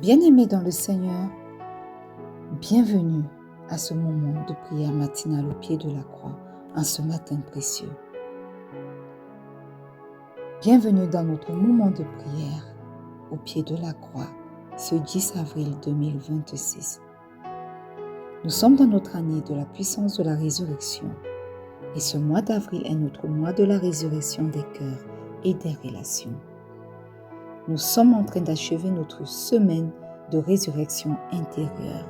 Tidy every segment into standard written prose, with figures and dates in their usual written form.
Bien-aimés dans le Seigneur, bienvenue à ce moment de prière matinale au pied de la croix, en ce matin précieux. Bienvenue dans notre moment de prière au pied de la croix, ce 10 avril 2026. Nous sommes dans notre année de la puissance de la résurrection et ce mois d'avril est notre mois de la résurrection des cœurs et des relations. Nous sommes en train d'achever notre semaine de résurrection intérieure.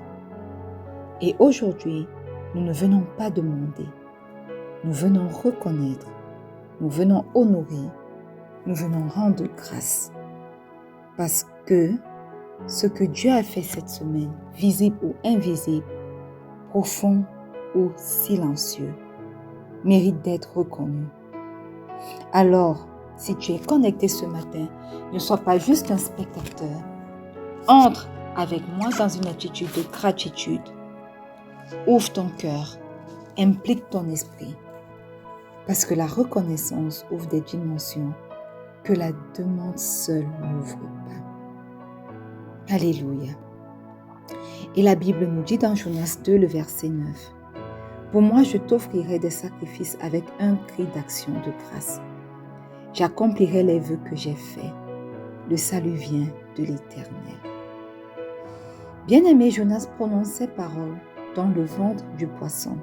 Et aujourd'hui, nous ne venons pas demander, nous venons reconnaître, nous venons honorer, nous venons rendre grâce. Parce que ce que Dieu a fait cette semaine, visible ou invisible, profond ou silencieux, mérite d'être reconnu. Alors, si tu es connecté ce matin, ne sois pas juste un spectateur. Entre avec moi dans une attitude de gratitude. Ouvre ton cœur, implique ton esprit. Parce que la reconnaissance ouvre des dimensions que la demande seule n'ouvre pas. Alléluia. Et la Bible nous dit dans Jonas 2, le verset 9, « Pour moi, je t'offrirai des sacrifices avec un cri d'action de grâce. J'accomplirai les vœux que j'ai faits. Le salut vient de l'Éternel. » Bien-aimé, Jonas prononce ces paroles dans le ventre du poisson.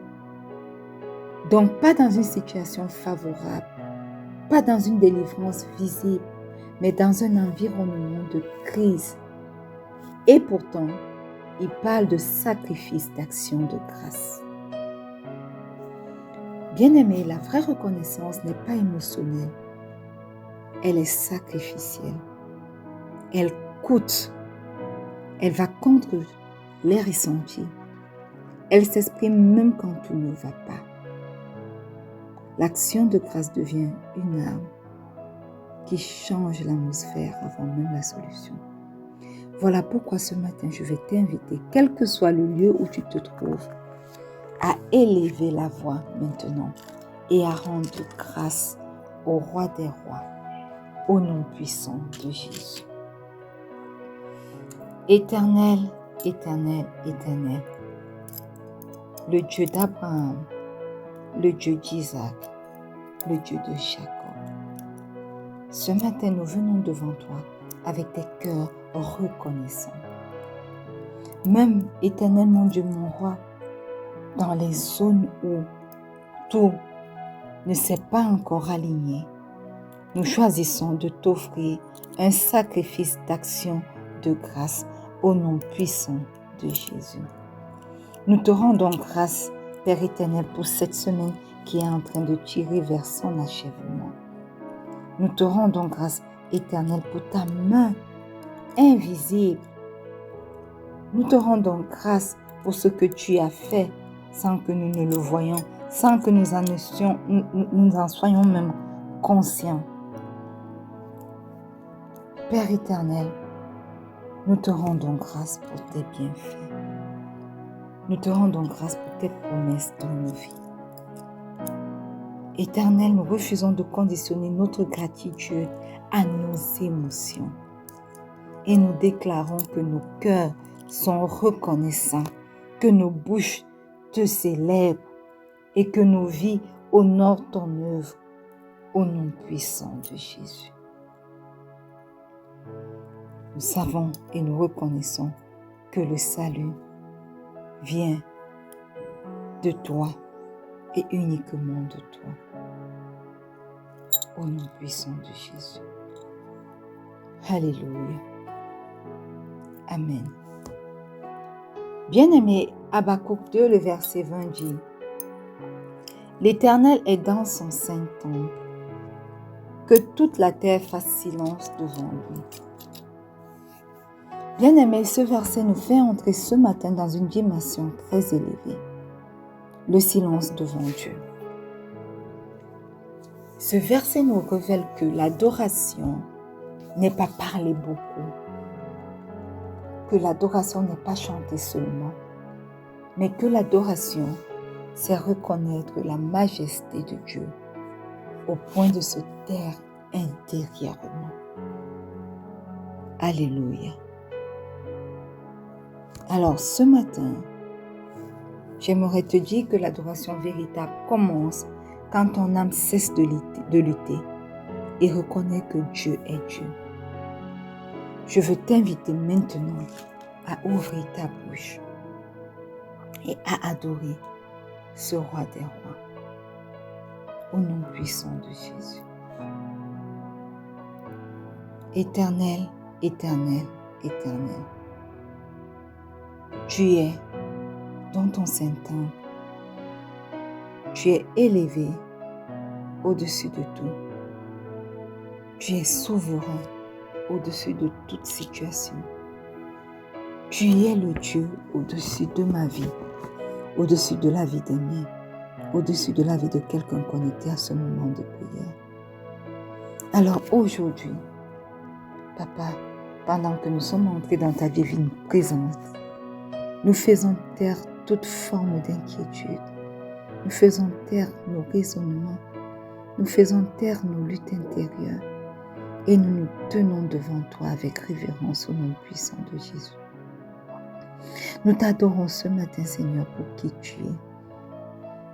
Donc pas dans une situation favorable, pas dans une délivrance visible, mais dans un environnement de crise. Et pourtant, il parle de sacrifice d'action de grâce. Bien-aimé, la vraie reconnaissance n'est pas émotionnelle, elle est sacrificielle. Elle coûte, elle va contre les ressentis. Elle s'exprime même quand tout ne va pas. L'action de grâce devient une arme qui change l'atmosphère avant même la solution. Voilà pourquoi ce matin, je vais t'inviter, quel que soit le lieu où tu te trouves, à élever la voix maintenant et à rendre grâce au Roi des rois, au nom puissant de Jésus. Éternel, éternel, éternel, le Dieu d'Abraham, le Dieu d'Isaac, le Dieu de Jacob. Ce matin, nous venons devant toi avec des cœurs reconnaissants. Même, éternel mon Dieu, mon roi, dans les zones où tout ne s'est pas encore aligné, nous choisissons de t'offrir un sacrifice d'action de grâce au nom puissant de Jésus. Nous te rendons grâce, Père éternel, pour cette semaine qui est en train de tirer vers son achèvement. Nous te rendons grâce, éternel, pour ta main invisible. Nous te rendons grâce pour ce que tu as fait sans que nous ne le voyions, sans que nous en soyons même conscients. Père éternel, nous te rendons grâce pour tes bienfaits. Nous te rendons grâce pour tes promesses dans nos vies. Éternel, nous refusons de conditionner notre gratitude à nos émotions. Et nous déclarons que nos cœurs sont reconnaissants, que nos bouches te célèbrent et que nos vies honorent ton œuvre au nom puissant de Jésus. Nous savons et nous reconnaissons que le salut vient de toi et uniquement de toi. Au nom puissant de Jésus. Alléluia. Amen. Bien-aimé, Habakkuk 2, le verset 20 dit, « L'Éternel est dans son saint temple, que toute la terre fasse silence devant lui. » Bien-aimé, ce verset nous fait entrer ce matin dans une dimension très élevée, le silence devant Dieu. Ce verset nous révèle que l'adoration n'est pas parler beaucoup, que l'adoration n'est pas chanter seulement, mais que l'adoration, c'est reconnaître la majesté de Dieu au point de se taire intérieurement. Alléluia. Alors ce matin, j'aimerais te dire que l'adoration véritable commence quand ton âme cesse de lutter et reconnaît que Dieu est Dieu. Je veux t'inviter maintenant à ouvrir ta bouche et à adorer ce roi des rois. Au nom puissant de Jésus. Éternel, éternel, éternel. Tu es dans ton Saint-Temple. Tu es élevé au-dessus de tout. Tu es souverain au-dessus de toute situation. Tu es le Dieu au-dessus de ma vie, au-dessus de la vie des miens, au-dessus de la vie de quelqu'un connecté à ce moment de prière. Alors aujourd'hui, Papa, pendant que nous sommes entrés dans ta divine présence, nous faisons taire toute forme d'inquiétude. Nous faisons taire nos raisonnements. Nous faisons taire nos luttes intérieures. Et nous nous tenons devant toi avec révérence au nom puissant de Jésus. Nous t'adorons ce matin, Seigneur, pour qui tu es.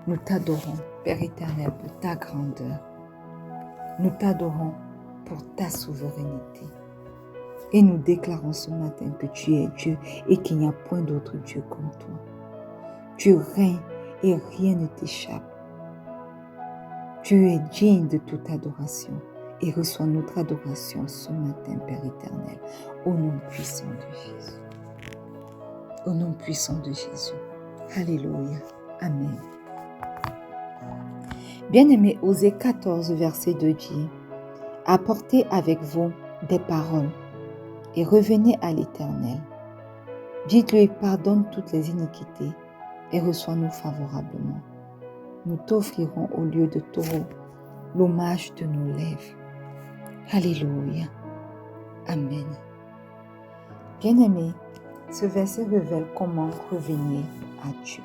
Nous t'adorons, Père éternel, pour ta grandeur. Nous t'adorons pour ta souveraineté. Et nous déclarons ce matin que tu es Dieu et qu'il n'y a point d'autre Dieu comme toi. Tu règnes et rien ne t'échappe. Tu es digne de toute adoration et reçois notre adoration ce matin, Père éternel, au nom puissant de Jésus. Au nom puissant de Jésus. Alléluia. Amen. Bien-aimés, Osée 14, verset 2 dit « Apportez avec vous des paroles et revenez à l'Éternel. Dites-lui, pardonne toutes les iniquités et reçois-nous favorablement. Nous t'offrirons au lieu de taureau l'hommage de nos lèvres. » Alléluia. Amen. Bien-aimés, ce verset révèle comment revenir à Dieu.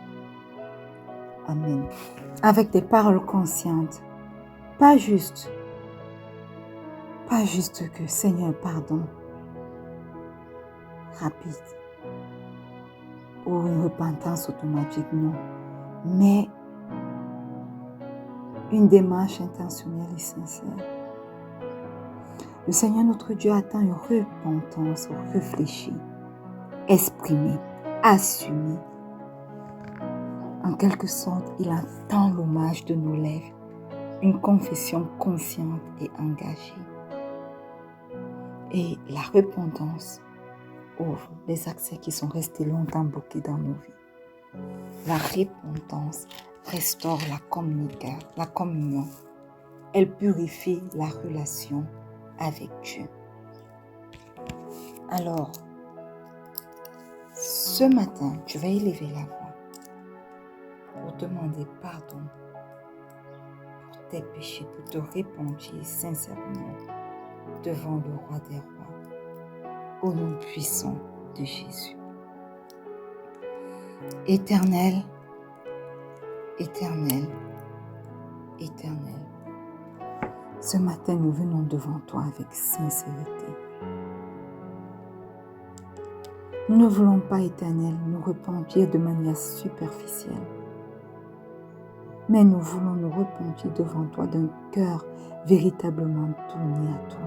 Amen. Avec des paroles conscientes, pas juste que Seigneur pardon, rapide ou une repentance automatique, non, mais une démarche intentionnelle et sincère. Le Seigneur notre Dieu attend une repentance réfléchie, exprimée, assumée. En quelque sorte, il attend l'hommage de nos lèvres, une confession consciente et engagée. Et la repentance ouvre les accès qui sont restés longtemps bloqués dans nos vies. La repentance restaure la communion. Elle purifie la relation avec Dieu. Alors, ce matin, tu vas élever la voix pour demander pardon pour tes péchés, pour te repentir sincèrement devant le roi des rois, au nom puissant de Jésus. Éternel, éternel, éternel, ce matin nous venons devant toi avec sincérité. Nous ne voulons pas, éternel, nous repentir de manière superficielle, mais nous voulons nous repentir devant toi d'un cœur véritablement tourné à toi.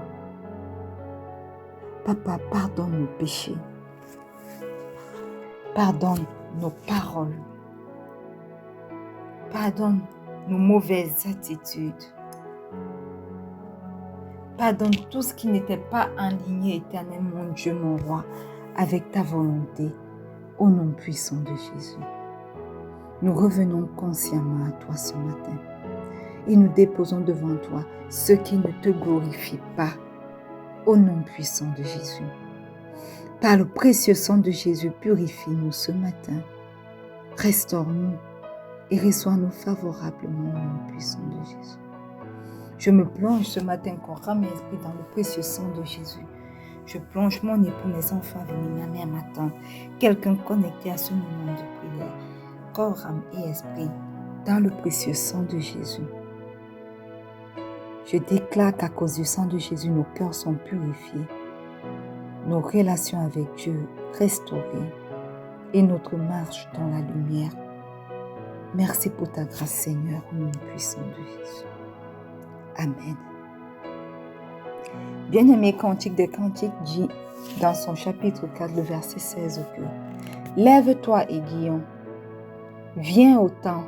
Papa, pardonne nos péchés. Pardonne nos paroles. Pardonne nos mauvaises attitudes. Pardonne tout ce qui n'était pas aligné, éternel, mon Dieu, mon roi, avec ta volonté, au nom puissant de Jésus. Nous revenons consciemment à toi ce matin et nous déposons devant toi ce qui ne te glorifie pas, au nom puissant de Jésus. Par le précieux sang de Jésus, purifie-nous ce matin, restaure-nous et reçois-nous favorablement au nom puissant de Jésus. Je me plonge ce matin, corps, âme et esprit, dans le précieux sang de Jésus. Je plonge mon époux, mes enfants, ma mère, ma tante, quelqu'un connecté à ce moment de prière, corps, âme et esprit, dans le précieux sang de Jésus. Je déclare qu'à cause du sang de Jésus, nos cœurs sont purifiés, nos relations avec Dieu restaurées et notre marche dans la lumière. Merci pour ta grâce, Seigneur, au nom puissant de Jésus. Amen. Bien-aimé, Cantique des Cantiques dit dans son chapitre 4, le verset 16 que « Lève-toi, aiguillon, viens au temps,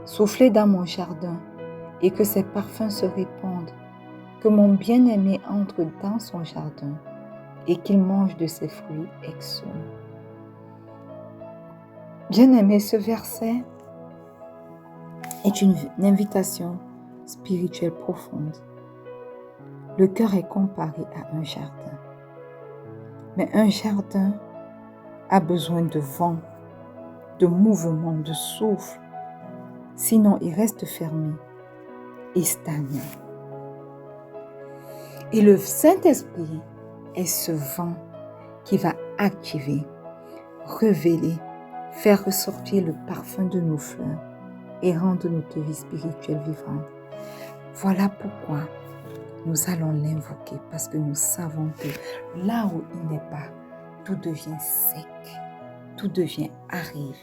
soufflez dans mon jardin, et que ses parfums se répandent, que mon bien-aimé entre dans son jardin, et qu'il mange de ses fruits exaucés. » Bien-aimé, ce verset est une invitation spirituelle profonde. Le cœur est comparé à un jardin. Mais un jardin a besoin de vent, de mouvement, de souffle. Sinon, il reste fermé et stagnant. Et le Saint-Esprit est ce vent qui va activer, révéler, faire ressortir le parfum de nos fleurs et rendre notre vie spirituelle vivante. Voilà pourquoi nous allons l'invoquer, parce que nous savons que là où il n'est pas, tout devient sec, tout devient aride.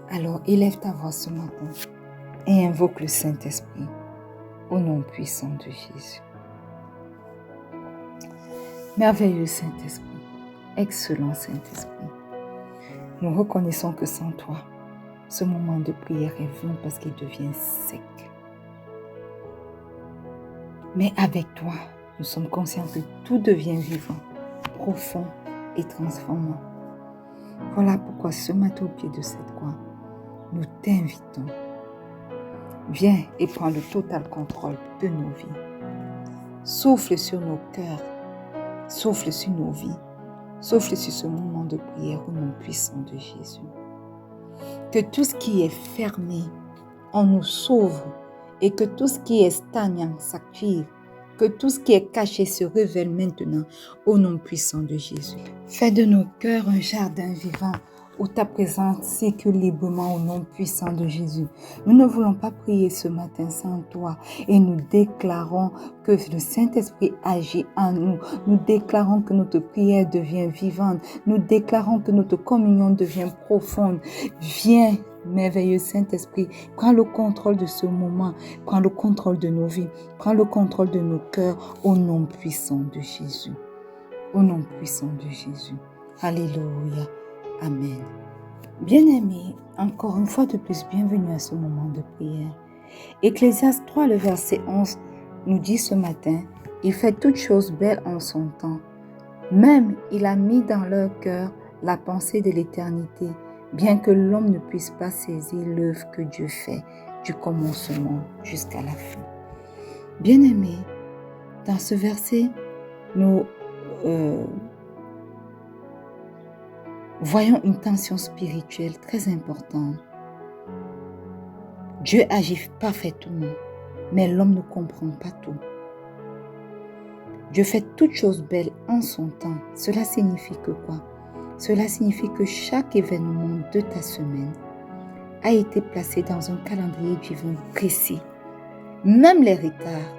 Alors élève ta voix ce matin et invoque le Saint-Esprit au nom puissant de Jésus. Merveilleux Saint-Esprit, excellent Saint-Esprit, nous reconnaissons que sans toi, ce moment de prière est vain parce qu'il devient sec. Mais avec toi, nous sommes conscients que tout devient vivant, profond et transformant. Voilà pourquoi ce matin au pied de cette croix, nous t'invitons. Viens et prends le total contrôle de nos vies. Souffle sur nos cœurs, souffle sur nos vies, souffle sur ce moment de prière au nom puissant de Jésus. Que tout ce qui est fermé, on nous sauve et que tout ce qui est stagnant s'active, que tout ce qui est caché se révèle maintenant au nom puissant de Jésus. Fais de nos cœurs un jardin vivant où ta présence circule librement au nom puissant de Jésus. Nous ne voulons pas prier ce matin sans toi et nous déclarons que le Saint-Esprit agit en nous. Nous déclarons que notre prière devient vivante. Nous déclarons que notre communion devient profonde. Viens, merveilleux Saint-Esprit, prends le contrôle de ce moment, prends le contrôle de nos vies, prends le contrôle de nos cœurs au nom puissant de Jésus. Au nom puissant de Jésus. Alléluia. Amen. Bien-aimés, encore une fois de plus, bienvenue à ce moment de prière. Ecclésiaste 3, le verset 11, nous dit ce matin, « Il fait toutes choses belles en son temps. Même il a mis dans leur cœur la pensée de l'éternité, bien que l'homme ne puisse pas saisir l'œuvre que Dieu fait du commencement jusqu'à la fin. » Bien-aimés, dans ce verset, nous voyons une tension spirituelle très importante. Dieu agit parfaitement, mais l'homme ne comprend pas tout. Dieu fait toutes choses belles en son temps. Cela signifie que quoi? Cela signifie que chaque événement de ta semaine a été placé dans un calendrier divin précis. Même les retards,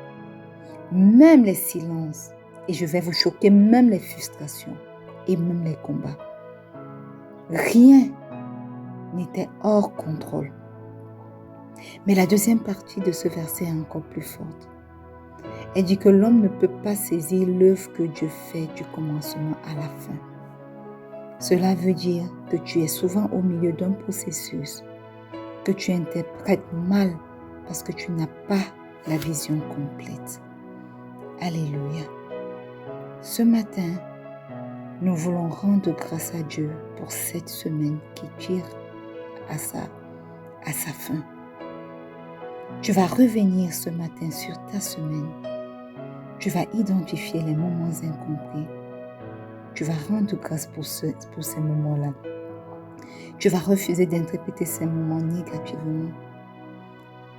même les silences, et je vais vous choquer, même les frustrations et même les combats. Rien n'était hors contrôle. Mais la deuxième partie de ce verset est encore plus forte. Elle dit que l'homme ne peut pas saisir l'œuvre que Dieu fait du commencement à la fin. Cela veut dire que tu es souvent au milieu d'un processus que tu interprètes mal parce que tu n'as pas la vision complète. Alléluia. Ce matin, nous voulons rendre grâce à Dieu pour cette semaine qui tire à sa fin. Tu vas revenir ce matin sur ta semaine. Tu vas identifier les moments incompris. Tu vas rendre grâce pour ces moments-là. Tu vas refuser d'interpréter ces moments négativement.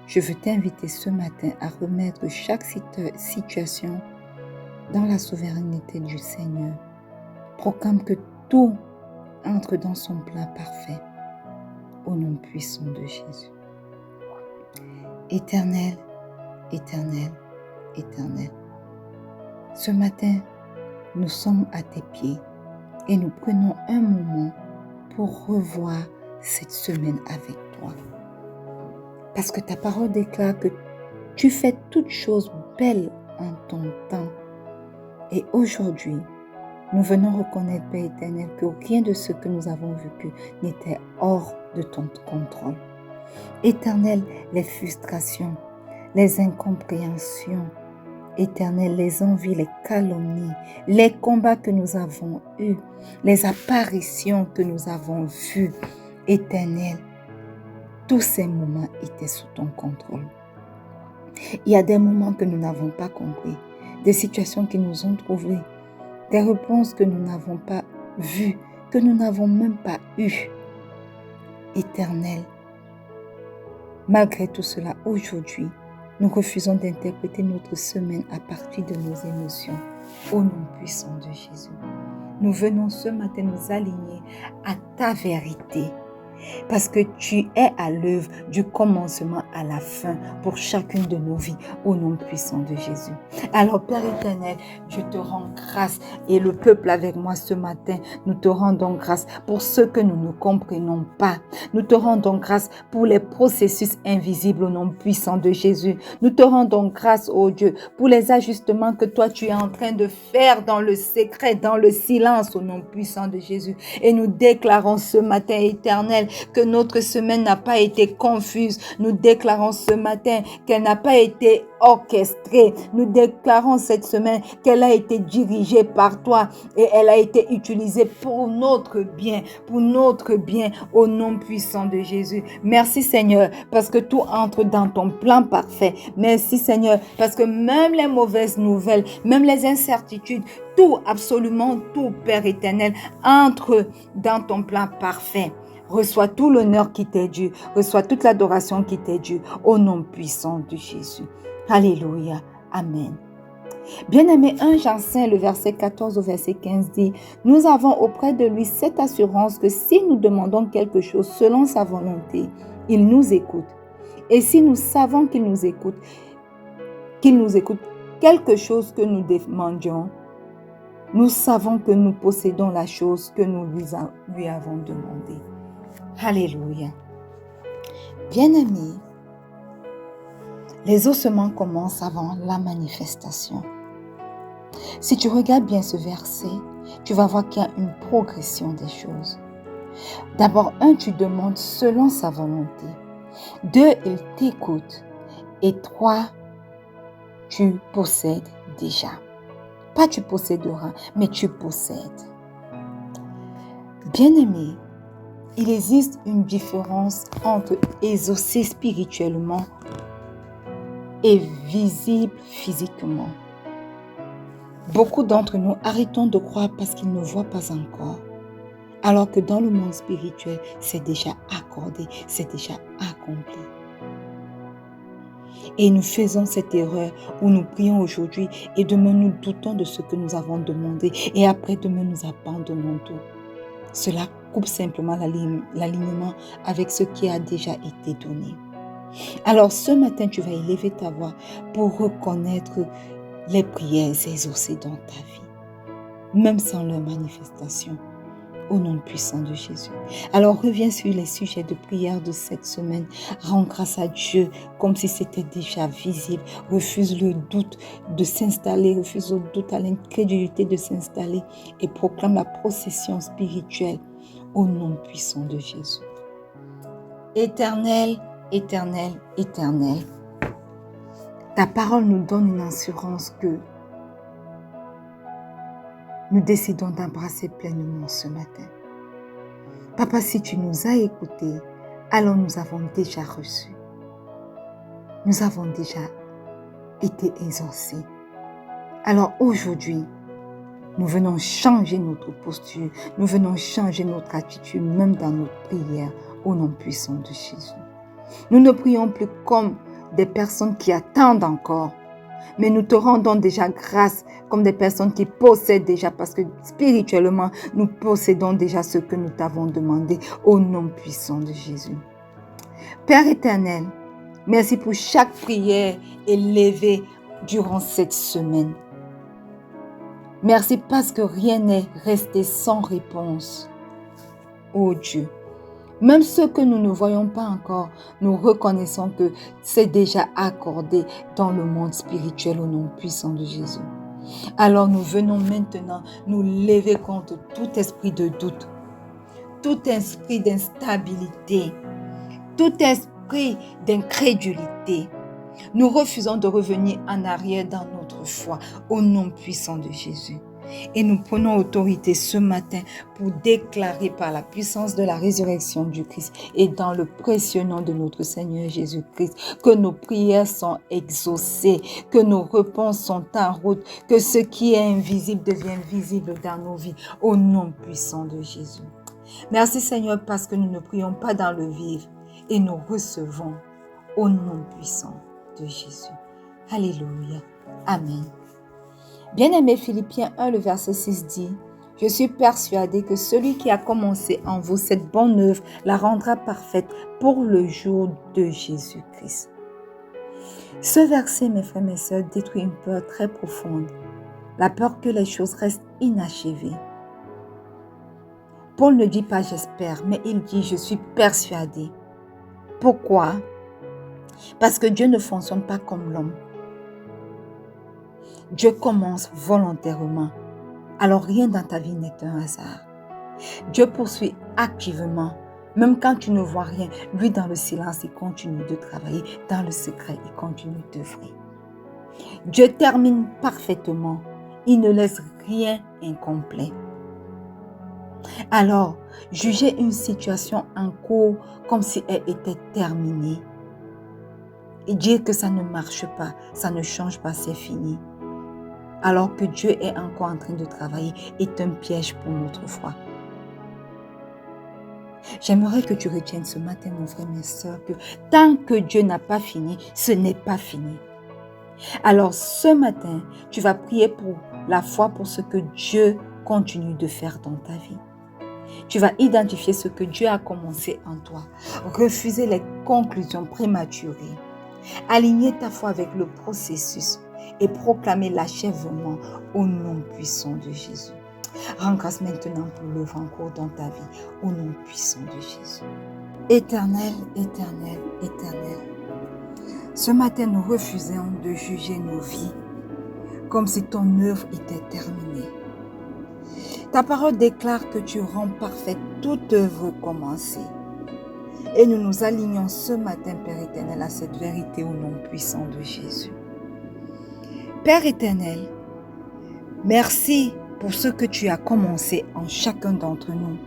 Je veux t'inviter ce matin à remettre chaque situation dans la souveraineté du Seigneur. Proclame que tout entre dans son plan parfait au nom puissant de Jésus. Éternel, éternel, éternel. Ce matin, nous sommes à tes pieds et nous prenons un moment pour revoir cette semaine avec toi. Parce que ta parole déclare que tu fais toutes choses belles en ton temps. Et aujourd'hui, nous venons reconnaître, Père éternel, que rien de ce que nous avons vécu n'était hors de ton contrôle. Éternel, les frustrations, les incompréhensions, Éternel, les envies, les calomnies, les combats que nous avons eus, les apparitions que nous avons vues, Éternel, tous ces moments étaient sous ton contrôle. Il y a des moments que nous n'avons pas compris, des situations qui nous ont trouvées, des réponses que nous n'avons pas vues, que nous n'avons même pas eues. Éternel, malgré tout cela, aujourd'hui, nous refusons d'interpréter notre semaine à partir de nos émotions. Au nom puissant de Jésus, nous venons ce matin nous aligner à ta vérité. Parce que tu es à l'œuvre du commencement à la fin pour chacune de nos vies, au nom puissant de Jésus. Alors Père éternel, je te rends grâce et le peuple avec moi ce matin, nous te rendons grâce pour ce que nous ne comprenons pas. Nous te rendons grâce pour les processus invisibles au nom puissant de Jésus. Nous te rendons grâce, ô Dieu, pour les ajustements que toi tu es en train de faire dans le secret, dans le silence au nom puissant de Jésus. Et nous déclarons ce matin éternel que notre semaine n'a pas été confuse. Nous déclarons ce matin qu'elle n'a pas été orchestrée. Nous déclarons cette semaine qu'elle a été dirigée par toi et elle a été utilisée pour notre bien au nom puissant de Jésus. Merci Seigneur parce que tout entre dans ton plan parfait. Merci Seigneur parce que même les mauvaises nouvelles, même les incertitudes, tout, absolument tout, Père éternel, entre dans ton plan parfait. Reçois tout l'honneur qui t'est dû. Reçois toute l'adoration qui t'est due. Au nom puissant de Jésus. Alléluia. Amen. Bien-aimé, 1 Jean 5, le verset 14 au verset 15 dit, « Nous avons auprès de lui cette assurance que si nous demandons quelque chose selon sa volonté, il nous écoute. Et si nous savons qu'il nous écoute, quelque chose que nous demandions, nous savons que nous possédons la chose que nous lui avons demandée. » Alléluia. Bien-aimés, les ossements commencent avant la manifestation. Si tu regardes bien ce verset, tu vas voir qu'il y a une progression des choses. D'abord, 1, tu demandes selon sa volonté. 2, il t'écoute. Et 3, tu possèdes déjà. Pas tu posséderas, mais tu possèdes. Bien-aimé, il existe une différence entre exaucer spirituellement et visible physiquement. Beaucoup d'entre nous arrêtons de croire parce qu'ils ne voient pas encore. Alors que dans le monde spirituel, c'est déjà accordé, c'est déjà accompli. Et nous faisons cette erreur où nous prions aujourd'hui et demain nous doutons de ce que nous avons demandé et après demain nous abandonnons tout. Cela coupe simplement l'alignement avec ce qui a déjà été donné. Alors ce matin, tu vas élever ta voix pour reconnaître les prières exaucées dans ta vie, même sans leur manifestation, au nom puissant de Jésus. Alors reviens sur les sujets de prière de cette semaine. Rends grâce à Dieu comme si c'était déjà visible. Refuse le doute de s'installer, refuse le doute à l'incrédulité de s'installer et proclame la procession spirituelle au nom puissant de Jésus. Éternel, éternel, éternel, ta parole nous donne une assurance que nous décidons d'embrasser pleinement ce matin. Papa, si tu nous as écoutés, alors nous avons déjà reçu. Nous avons déjà été exaucés. Alors aujourd'hui, nous venons changer notre posture, nous venons changer notre attitude, même dans notre prière, au nom puissant de Jésus. Nous ne prions plus comme des personnes qui attendent encore, mais nous te rendons déjà grâce comme des personnes qui possèdent déjà, parce que spirituellement, nous possédons déjà ce que nous t'avons demandé, au nom puissant de Jésus. Père éternel, merci pour chaque prière élevée durant cette semaine. Merci parce que rien n'est resté sans réponse. Oh Dieu, même ce que nous ne voyons pas encore, nous reconnaissons que c'est déjà accordé dans le monde spirituel au nom puissant de Jésus. Alors nous venons maintenant nous lever contre tout esprit de doute, tout esprit d'instabilité, tout esprit d'incrédulité. Nous refusons de revenir en arrière dans notre foi au nom puissant de Jésus. Et nous prenons autorité ce matin pour déclarer par la puissance de la résurrection du Christ et dans le précieux nom de notre Seigneur Jésus-Christ que nos prières sont exaucées, que nos réponses sont en route, que ce qui est invisible devient visible dans nos vies au nom puissant de Jésus. Merci Seigneur parce que nous ne prions pas dans le vide et nous recevons au nom puissant de Jésus. Alléluia. Amen. Bien-aimé, Philippiens 1, le verset 6 dit « Je suis persuadé que celui qui a commencé en vous cette bonne œuvre la rendra parfaite pour le jour de Jésus-Christ. » Ce verset, mes frères et mes sœurs, détruit une peur très profonde, la peur que les choses restent inachevées. Paul ne dit pas « j'espère », mais il dit « je suis persuadé ». Pourquoi? Parce que Dieu ne fonctionne pas comme l'homme. Dieu commence volontairement. Alors rien dans ta vie n'est un hasard. Dieu poursuit activement. Même quand tu ne vois rien, lui dans le silence, il continue de travailler. Dans le secret, il continue d'œuvrer. Dieu termine parfaitement. Il ne laisse rien incomplet. Alors, jugez une situation en cours comme si elle était terminée. Et dire que ça ne marche pas, ça ne change pas, c'est fini. Alors que Dieu est encore en train de travailler, est un piège pour notre foi. J'aimerais que tu retiennes ce matin, mon frère, mes soeurs, que tant que Dieu n'a pas fini, ce n'est pas fini. Alors ce matin, tu vas prier pour la foi, pour ce que Dieu continue de faire dans ta vie. Tu vas identifier ce que Dieu a commencé en toi. Refuser les conclusions prématurées. Aligner ta foi avec le processus et proclamer l'achèvement au nom puissant de Jésus. Rends grâce maintenant pour l'œuvre en cours dans ta vie, au nom puissant de Jésus. Éternel, éternel, éternel, ce matin nous refusons de juger nos vies comme si ton œuvre était terminée. Ta parole déclare que tu rends parfaite toute œuvre commencée. Et nous nous alignons ce matin, Père éternel, à cette vérité au nom puissant de Jésus. Père éternel, merci pour ce que tu as commencé en chacun d'entre nous.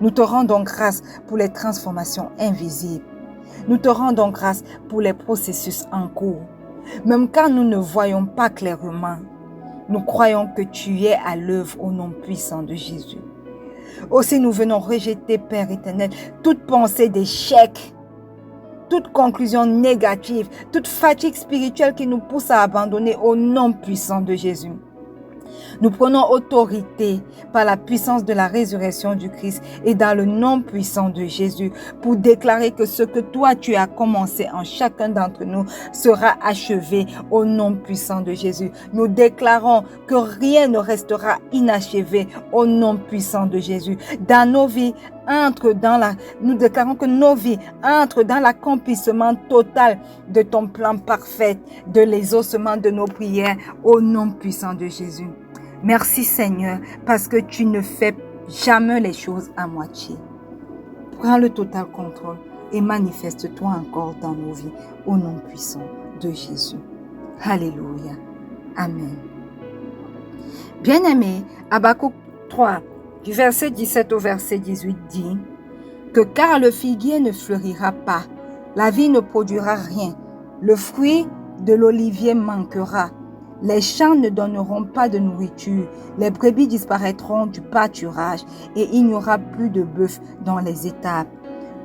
Nous te rendons grâce pour les transformations invisibles. Nous te rendons grâce pour les processus en cours. Même quand nous ne voyons pas clairement, nous croyons que tu es à l'œuvre au nom puissant de Jésus. Aussi, nous venons rejeter, Père éternel, toute pensée d'échec, toute conclusion négative, toute fatigue spirituelle qui nous pousse à abandonner au nom puissant de Jésus. Nous prenons autorité par la puissance de la résurrection du Christ et dans le nom puissant de Jésus pour déclarer que ce que toi tu as commencé en chacun d'entre nous sera achevé au nom puissant de Jésus. Nous déclarons que rien ne restera inachevé au nom puissant de Jésus. Dans nos vies, nous déclarons que nos vies entrent dans l'accomplissement total de ton plan parfait, de l'exaucement de nos prières au nom puissant de Jésus. Merci Seigneur parce que tu ne fais jamais les choses à moitié. Prends le total contrôle et manifeste-toi encore dans nos vies au nom puissant de Jésus. Alléluia. Amen. Bien-aimé, Habakkuk 3, du verset 17 au verset 18 dit que car le figuier ne fleurira pas, la vigne ne produira rien, le fruit de l'olivier manquera, les champs ne donneront pas de nourriture, les brebis disparaîtront du pâturage et il n'y aura plus de bœuf dans les étables.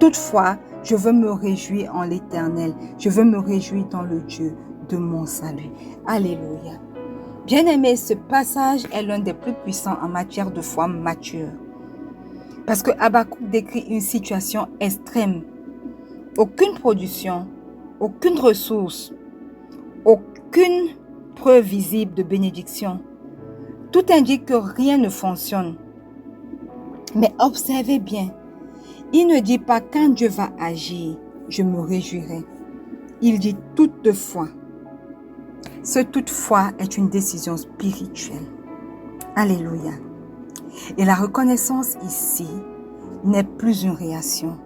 Toutefois, je veux me réjouir en l'Éternel, je veux me réjouir dans le Dieu de mon salut. Alléluia. Bien-aimé, ce passage est l'un des plus puissants en matière de foi mature. Parce que Habakkuk décrit une situation extrême. Aucune production, aucune ressource, aucune preuve visible de bénédiction. Tout indique que rien ne fonctionne. Mais observez bien, il ne dit pas quand Dieu va agir, je me réjouirai. Il dit toutefois. Ce toutefois est une décision spirituelle. Alléluia. Et la reconnaissance ici n'est plus une réaction.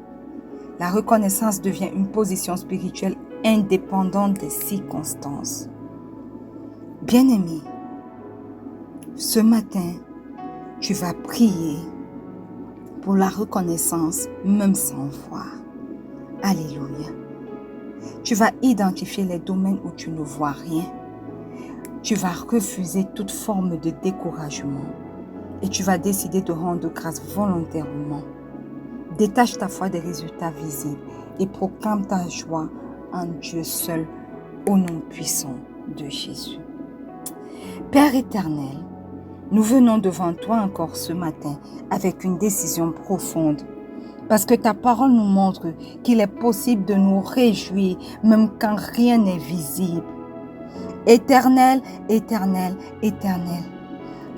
La reconnaissance devient une position spirituelle indépendante des circonstances. Bien-aimé, ce matin, tu vas prier pour la reconnaissance même sans voir. Alléluia. Tu vas identifier les domaines où tu ne vois rien. Tu vas refuser toute forme de découragement et tu vas décider de rendre grâce volontairement. Détache ta foi des résultats visibles et proclame ta joie en Dieu seul, au nom puissant de Jésus. Père éternel, nous venons devant toi encore ce matin avec une décision profonde. Parce que ta parole nous montre qu'il est possible de nous réjouir même quand rien n'est visible. Éternel, éternel, éternel.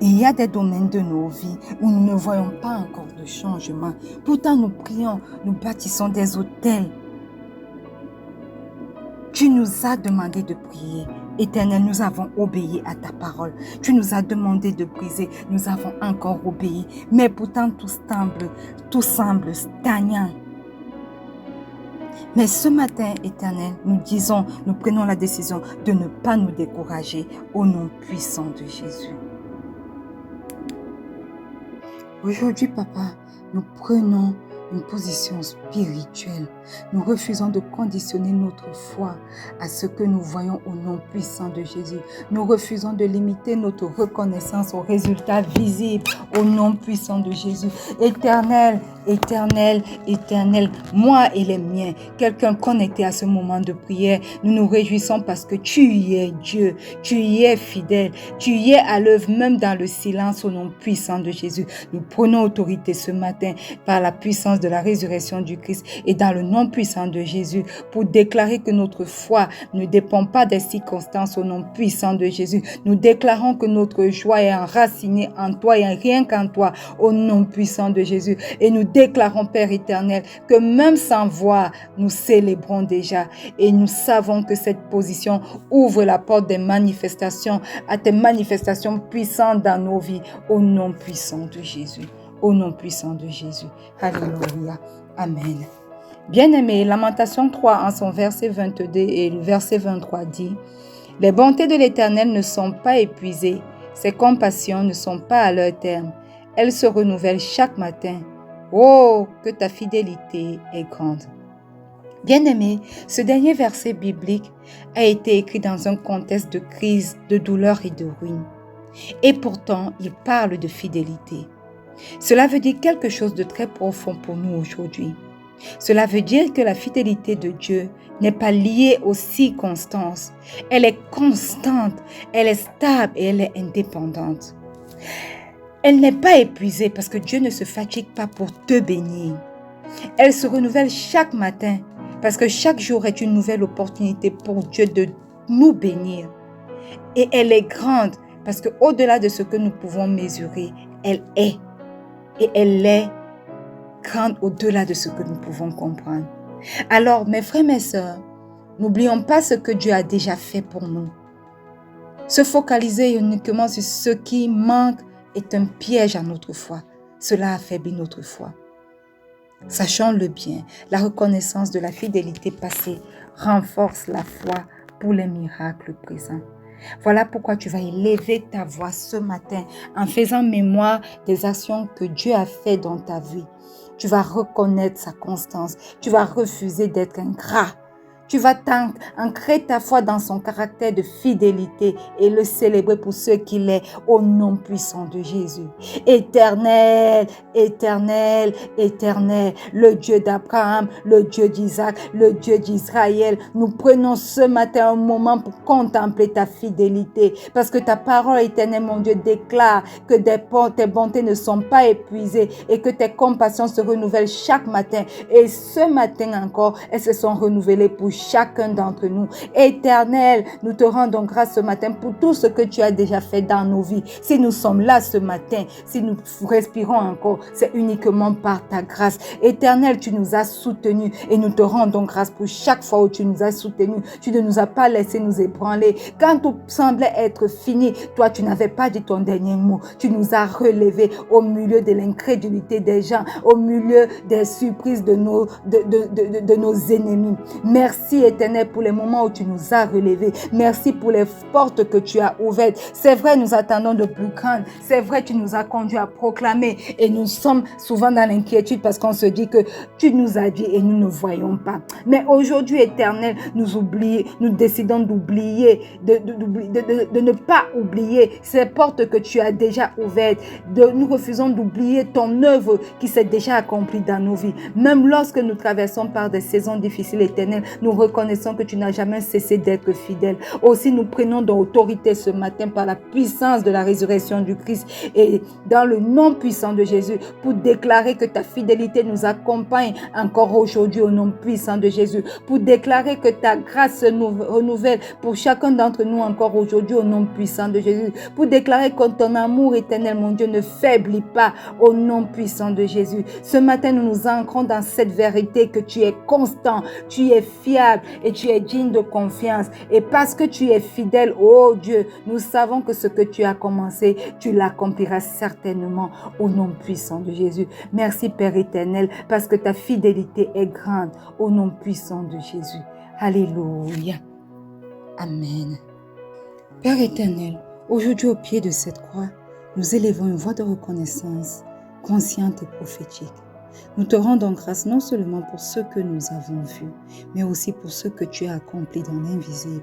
Il y a des domaines de nos vies où nous ne voyons pas encore de changement. Pourtant nous prions, nous bâtissons des autels. Tu nous as demandé de prier. Éternel, nous avons obéi à ta parole. Tu nous as demandé de briser. Nous avons encore obéi. Mais pourtant, tout semble stagnant. Mais ce matin, Éternel, nous prenons la décision de ne pas nous décourager au nom puissant de Jésus. Aujourd'hui, Papa, nous prenons une position spirituelle. Nous refusons de conditionner notre foi à ce que nous voyons au nom puissant de Jésus. Nous refusons de limiter notre reconnaissance aux résultats visibles au nom puissant de Jésus. Éternel, éternel, éternel, moi et les miens, quelqu'un connecté à ce moment de prière, nous nous réjouissons parce que tu y es Dieu, tu y es fidèle, tu y es à l'œuvre même dans le silence au nom puissant de Jésus. Nous prenons autorité ce matin par la puissance de la résurrection du Christ et dans le nom puissant de Jésus pour déclarer que notre foi ne dépend pas des circonstances au nom puissant de Jésus. Nous déclarons que notre joie est enracinée en toi et rien qu'en toi au nom puissant de Jésus. Et nous déclarons, Père éternel, que même sans voir, nous célébrons déjà et nous savons que cette position ouvre la porte des manifestations, à tes manifestations puissantes dans nos vies au nom puissant de Jésus. Au nom puissant de Jésus. Alléluia. Amen. Bien-aimé, Lamentation 3 en son verset 22 et le verset 23 dit « Les bontés de l'Éternel ne sont pas épuisées, ses compassions ne sont pas à leur terme. Elles se renouvellent chaque matin. Oh, que ta fidélité est grande. » Bien-aimé, ce dernier verset biblique a été écrit dans un contexte de crise, de douleur et de ruine. Et pourtant, il parle de fidélité. Cela veut dire quelque chose de très profond pour nous aujourd'hui. Cela veut dire que la fidélité de Dieu n'est pas liée aux circonstances. Elle est constante, elle est stable et elle est indépendante. Elle n'est pas épuisée parce que Dieu ne se fatigue pas pour te bénir. Elle se renouvelle chaque matin parce que chaque jour est une nouvelle opportunité pour Dieu de nous bénir. Et elle est grande parce qu'au-delà de ce que nous pouvons mesurer, elle est. Et elle est grande au-delà de ce que nous pouvons comprendre. Alors, mes frères, mes sœurs, n'oublions pas ce que Dieu a déjà fait pour nous. Se focaliser uniquement sur ce qui manque est un piège à notre foi. Cela affaiblit notre foi. Sachons-le bien, la reconnaissance de la fidélité passée renforce la foi pour les miracles présents. Voilà pourquoi tu vas élever ta voix ce matin en faisant mémoire des actions que Dieu a faites dans ta vie. Tu vas reconnaître sa constance. Tu vas refuser d'être ingrat. Tu vas ancrer ta foi dans son caractère de fidélité et le célébrer pour ce qu'il est au nom puissant de Jésus. Éternel, éternel, éternel, le Dieu d'Abraham, le Dieu d'Isaac, le Dieu d'Israël. Nous prenons ce matin un moment pour contempler ta fidélité parce que ta parole éternelle, mon Dieu, déclare que tes bontés ne sont pas épuisées et que tes compassions se renouvellent chaque matin. Et ce matin encore, elles se sont renouvelées pour chacun d'entre nous. Éternel, nous te rendons grâce ce matin pour tout ce que tu as déjà fait dans nos vies. Si nous sommes là ce matin, si nous respirons encore, c'est uniquement par ta grâce. Éternel, tu nous as soutenus et nous te rendons grâce pour chaque fois où tu nous as soutenus. Tu ne nous as pas laissé nous ébranler. Quand tout semblait être fini, toi, tu n'avais pas dit ton dernier mot. Tu nous as relevés au milieu de l'incrédulité des gens, au milieu des surprises de nos ennemis. Merci, Éternel, pour les moments où tu nous as relevés. Merci pour les portes que tu as ouvertes. C'est vrai, nous attendons de plus grandes. C'est vrai, tu nous as conduits à proclamer et nous sommes souvent dans l'inquiétude parce qu'on se dit que tu nous as dit et nous ne voyons pas. Mais aujourd'hui, Éternel, nous décidons d'oublier, de ne pas oublier ces portes que tu as déjà ouvertes. Nous refusons d'oublier ton œuvre qui s'est déjà accomplie dans nos vies. Même lorsque nous traversons par des saisons difficiles, Éternel, nous reconnaissons que tu n'as jamais cessé d'être fidèle. Aussi, nous prenons de l'autorité ce matin par la puissance de la résurrection du Christ et dans le nom puissant de Jésus pour déclarer que ta fidélité nous accompagne encore aujourd'hui au nom puissant de Jésus, pour déclarer que ta grâce se renouvelle pour chacun d'entre nous encore aujourd'hui au nom puissant de Jésus, pour déclarer que ton amour éternel, mon Dieu, ne faiblit pas au nom puissant de Jésus. Ce matin, nous nous ancrons dans cette vérité que tu es constant, tu es fiable et tu es digne de confiance. Et parce que tu es fidèle, oh Dieu, nous savons que ce que tu as commencé, tu l'accompliras certainement au nom puissant de Jésus. Merci Père éternel, parce que ta fidélité est grande au nom puissant de Jésus. Alléluia. Amen. Père éternel, aujourd'hui au pied de cette croix, nous élevons une voix de reconnaissance consciente et prophétique. Nous te rendons grâce non seulement pour ce que nous avons vu, mais aussi pour ce que tu as accompli dans l'invisible.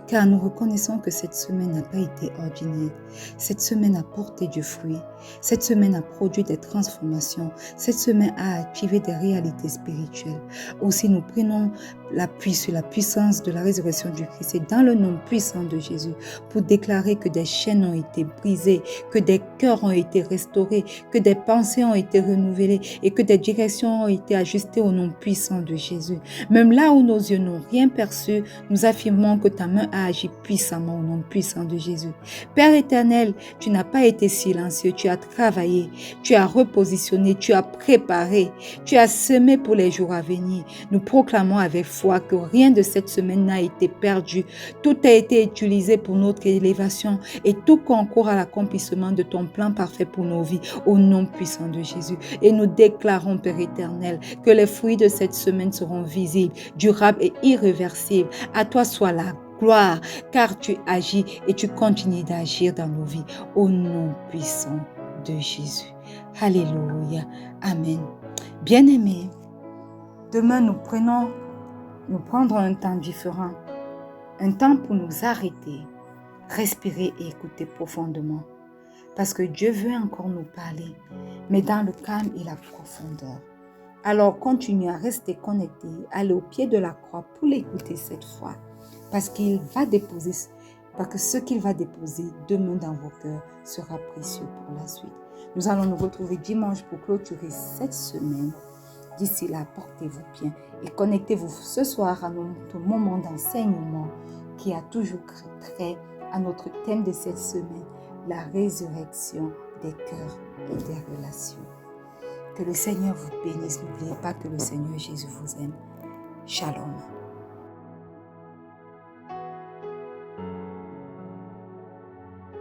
Car nous reconnaissons que cette semaine n'a pas été ordinaire. Cette semaine a porté du fruit. Cette semaine a produit des transformations. Cette semaine a activé des réalités spirituelles. Aussi, nous prenons l'appui sur la puissance de la résurrection du Christ et dans le nom puissant de Jésus pour déclarer que des chaînes ont été brisées, que des cœurs ont été restaurés, que des pensées ont été renouvelées et que des directions ont été ajustées au nom puissant de Jésus. Même là où nos yeux n'ont rien perçu, nous affirmons que ta main a agi puissamment au nom puissant de Jésus. Père éternel, tu n'as pas été silencieux, tu as travaillé, tu as repositionné, tu as préparé, tu as semé pour les jours à venir. Nous proclamons avec foi que rien de cette semaine n'a été perdu. Tout a été utilisé pour notre élévation et tout concourt à l'accomplissement de ton plan parfait pour nos vies au nom puissant de Jésus. Et nous déclarons, Père éternel, que les fruits de cette semaine seront visibles, durables et irréversibles. À toi soit la gloire, car tu agis et tu continues d'agir dans nos vies au nom puissant de Jésus. Alléluia. Amen. Bien-aimés, demain nous prendrons un temps différent, un temps pour nous arrêter, respirer et écouter profondément, parce que Dieu veut encore nous parler, mais dans le calme et la profondeur. Alors continue à rester connecté, aller au pied de la croix pour l'écouter cette fois, parce que ce qu'il va déposer demain dans vos cœurs sera précieux pour la suite. Nous allons nous retrouver dimanche pour clôturer cette semaine. D'ici là, portez-vous bien et connectez-vous ce soir à notre moment d'enseignement qui a toujours trait à notre thème de cette semaine, la résurrection des cœurs et des relations. Que le Seigneur vous bénisse. N'oubliez pas que le Seigneur Jésus vous aime. Shalom.